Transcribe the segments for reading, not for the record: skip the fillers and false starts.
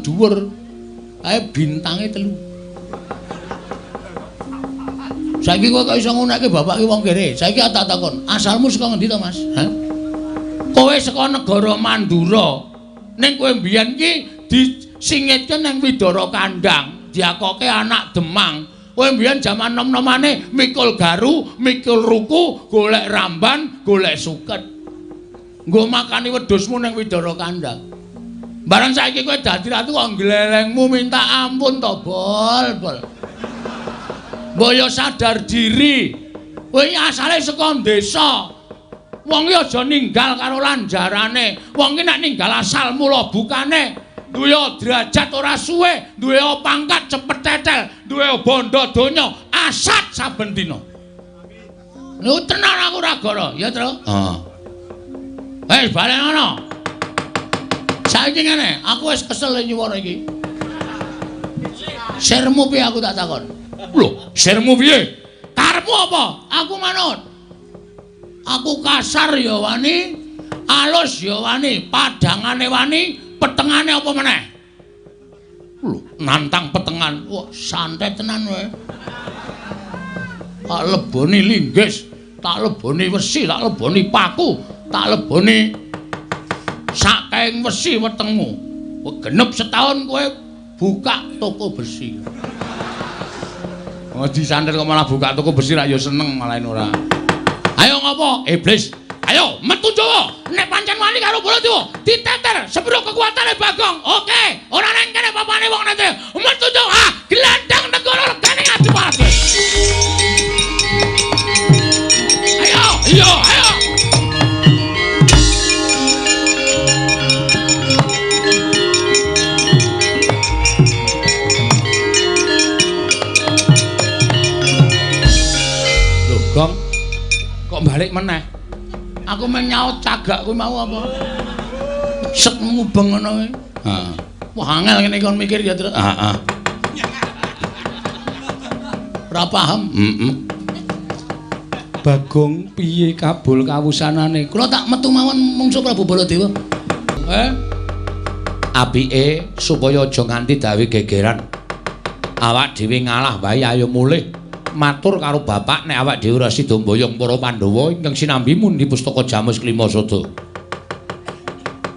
dhuwur. Ae bintange 3. Saiki kowe kok iso ngunekke bapake wong kere. Saiki tak takon, asalmu saka ngendi to, Mas? Hah? Kowe saka negara Mandura. Ning kowe mbiyen iki disingitke nang Widara Kandang, diakoke anak Demang. Kowe mbiyen jaman nom-nomane mikul garu, mikul ruku, golek ramban, golek suket. Nggo makani wedhusmu nang Widara Kandang. Barang saiki kowe dadi ratu kok glelengmu minta ampun to, Bol. Mbok sadar diri. Kowe iki asale saka desa. Wong iki aja ninggal karo lanjarane. Wong iki nek ninggal asal mula bukane, duwe derajat ora suwe, duwe pangkat cepet tetel, duwe bondo donya asat saben dina. Lho tenan aku ora gara, ya, Tru? Heeh. Balik ngono. Saiki ngene, aku wis kesel nyuwara iki. Sirmu piye aku tak takon? Lho, sirmu piye? Karepmu apa? Aku manut. Aku kasar ya wani, alus ya wani, padangane wani, petengane apa meneh? Lho, nantang petengan. Wah, santai tenan kowe. Tak leboni linggis, tak leboni wesi, tak leboni paku, tak leboni saking wesi wetengmu. Genep setahun kowe buka toko besi. Oh disantet kok malah buka toko besi ra ya seneng malah ora. Ayo ngopo? Iblis. Ayo metu Jawa. Nek pancen wani karo Baladewa, diteter sepiro kekuatane Bagong. Oke, ora nang kene papane wong nanti. Metu Jawa. Gelandang negara regane ngadepake. Ayo, ayo. Gong, kok balik meneh? Aku men nyaut cagak kuwi mau apa? Set mubeng ngono kuwi. Heeh. Wah angel ngene kon mikir ya, Tru. Heeh. Ora paham? Bagong piye kabul kawusanane? Kula tak metu mawon mungsuh Prabu Baladewa. Apike supaya aja nganti dawe gegeran. Awak dhewe ngalah wae ayo mulih. Matur karo bapak nek awak dhewe ora sida mboyong para Pandhawa ingkang sinambi mundi pustaka Jamus Klimasada.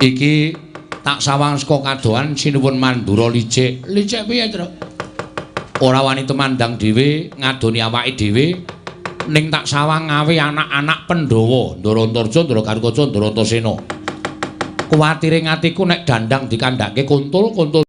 Iki tak sawang saka kadohan sinuwun Mandura licik. Licik piye, Tru? Ora wani temandang dhewe ngadoni awake dhewe ning tak sawang ngawe anak-anak Pandhawa, Ndarantarja, Ndarakaca, Ndarantasena. Kuwatire ngatiku nek dandang dikandhake kuntul